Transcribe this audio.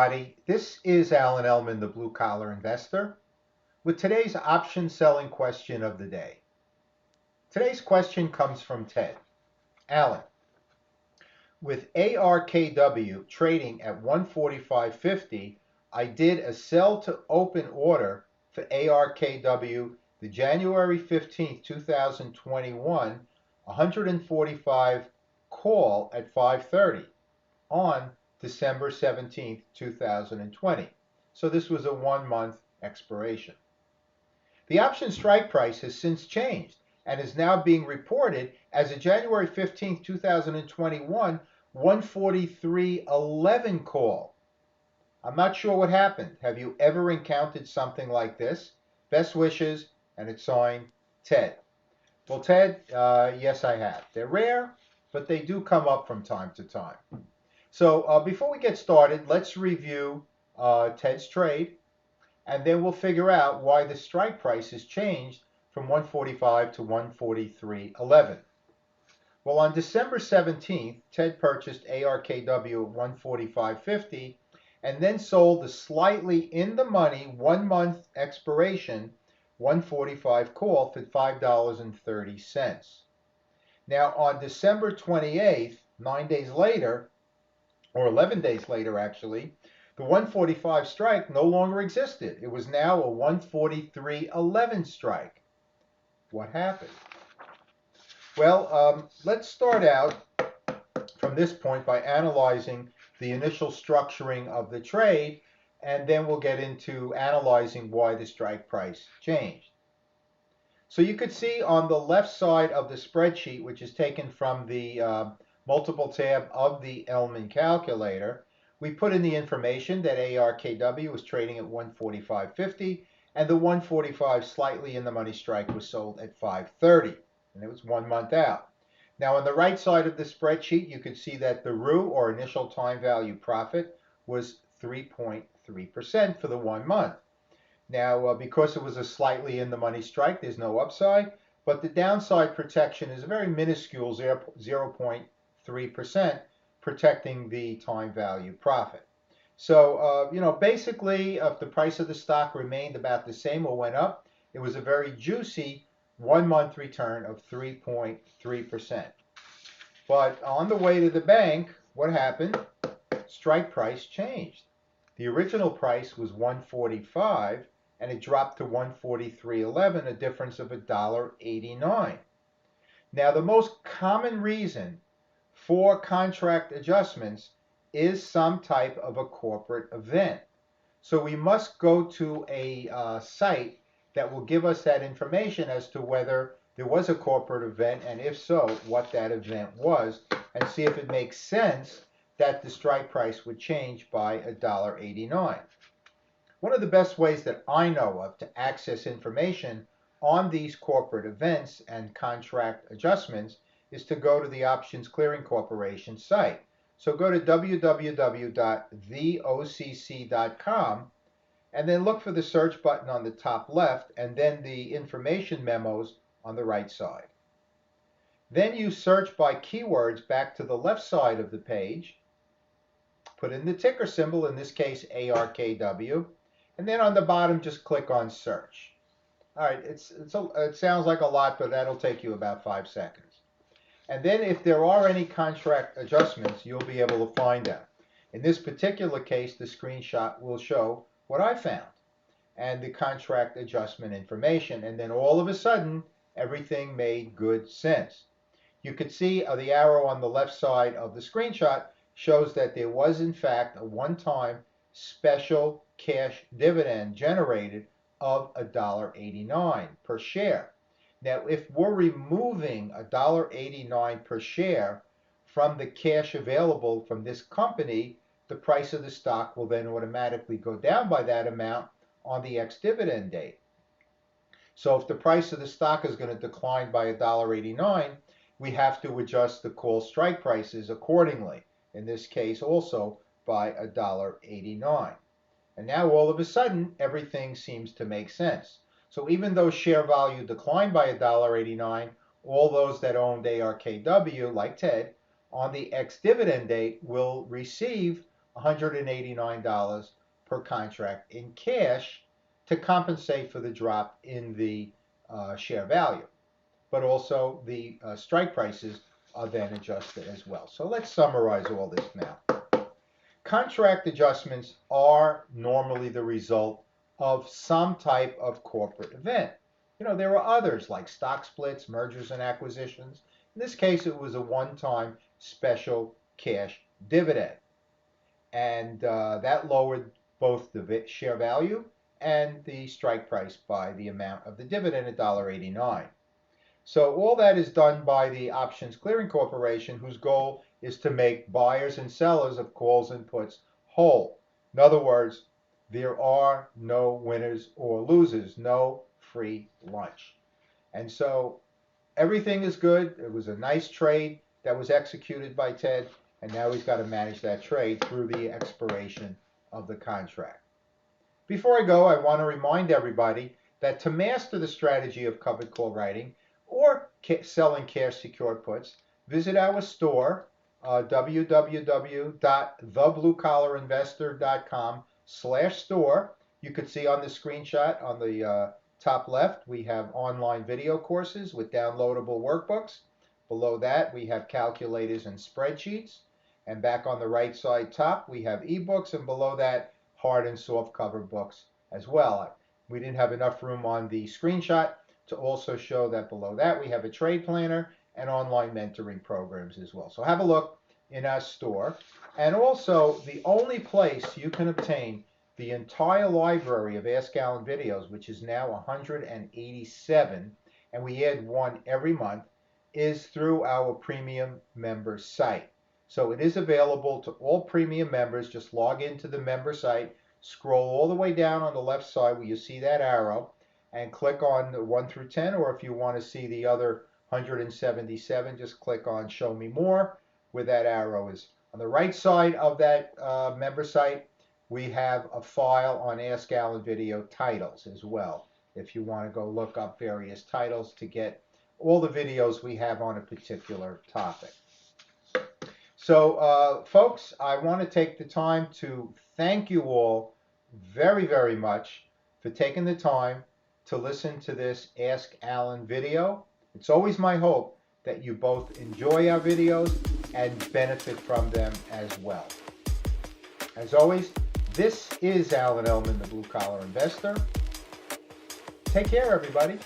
everybody. This is Alan Ellman, the Blue Collar Investor, with today's option selling question of the day. Today's question comes from Ted. Alan, with ARKW trading at 145.50, I did a sell to open order for ARKW the January 15th, 2021, 145 call at 5:30 on December 17th, 2020. So this was a 1-month expiration. The option strike price has since changed and is now being reported as a January 15th, 2021, 143.11 call. I'm not sure what happened. Have you ever encountered something like this? Best wishes, and it's signed Ted. Well, Ted, yes, I have. They're rare, but they do come up from time to time. So before we get started, let's review Ted's trade, and then we'll figure out why the strike price has changed from 145 to 143.11. Well, on December 17th, Ted purchased ARKW at 145.50 and then sold the slightly in the money 1-month expiration 145 call for $5.30. Now on December 28th, 9 days later, or 11 days later actually, the 145 strike no longer existed. It was now a 143.11 strike. What happened? Well, let's start out from this point by analyzing the initial structuring of the trade, and then we'll get into analyzing why the strike price changed. So you could see on the left side of the spreadsheet, which is taken from the multiple tab of the Ellman calculator, we put in the information that ARKW was trading at 145.50 and the 145 slightly in the money strike was sold at 5:30, and it was 1 month out. Now on the right side of the spreadsheet, you can see that the RU, or initial time value profit, was 3.3% for the 1 month. Now because it was a slightly in the money strike, there's no upside, but the downside protection is a very minuscule 0.3%, protecting the time value profit. So, basically, if the price of the stock remained about the same or went up, it was a very juicy 1-month return of 3.3%. But on the way to the bank, what happened? Strike price changed. The original price was 145, and it dropped to 143.11, a difference of $1.89. Now, the most common reason for contract adjustments is some type of a corporate event. So we must go to a site that will give us that information as to whether there was a corporate event, and if so, what that event was, and see if it makes sense that the strike price would change by $1.89. One of the best ways that I know of to access information on these corporate events and contract adjustments is to go to the Options Clearing Corporation site. So go to www.theocc.com and then look for the search button on the top left and then the information memos on the right side. Then you search by keywords back to the left side of the page, put in the ticker symbol, in this case ARKW, and then on the bottom just click on search. All right, it sounds like a lot, but that'll take you about 5 seconds. And then if there are any contract adjustments, you'll be able to find them. In this particular case, the screenshot will show what I found and the contract adjustment information. And then all of a sudden, everything made good sense. You could see the arrow on the left side of the screenshot shows that there was in fact a one-time special cash dividend generated of $1.89 per share. Now, if we're removing $1.89 per share from the cash available from this company, the price of the stock will then automatically go down by that amount on the ex-dividend date. So if the price of the stock is going to decline by $1.89, we have to adjust the call strike prices accordingly, in this case also by $1.89. And now all of a sudden, everything seems to make sense. So even though share value declined by $1.89, all those that owned ARKW, like Ted, on the ex-dividend date will receive $189 per contract in cash to compensate for the drop in the share value. But also the strike prices are then adjusted as well. So let's summarize all this now. Contract adjustments are normally the result of some type of corporate event. There are others like stock splits, mergers and acquisitions. In this case, it was a one-time special cash dividend. And that lowered both the share value and the strike price by the amount of the dividend at $1.89. So all that is done by the Options Clearing Corporation, whose goal is to make buyers and sellers of calls and puts whole. In other words, there are no winners or losers, no free lunch. And so everything is good. It was a nice trade that was executed by Ted, and now he's got to manage that trade through the expiration of the contract. Before I go, I want to remind everybody that to master the strategy of covered call writing or selling cash secured puts, visit our store, www.thebluecollarinvestor.com/store. You could see on the screenshot on the top left, we have online video courses with downloadable workbooks. Below that, we have calculators and spreadsheets. And back on the right side top, we have ebooks, and below that, hard and soft cover books as well. We didn't have enough room on the screenshot to also show that below that we have a trade planner and online mentoring programs as well. So have a look in our store. And also, the only place you can obtain the entire library of Ask Alan videos, which is now 187, and we add one every month, is through our premium member site. So it is available to all premium members. Just log into the member site, scroll all the way down on the left side where you see that arrow, and click on the 1 through 10, or if you want to see the other 177, just click on Show Me More, where that arrow is. On the right side of that member site, we have a file on Ask Alan video titles as well, if you want to go look up various titles to get all the videos we have on a particular topic. So, folks, I want to take the time to thank you all very, very much for taking the time to listen to this Ask Alan video. It's always my hope that you both enjoy our videos and benefit from them as well. As always, this is Alan Ellman, the Blue Collar Investor. Take care, everybody.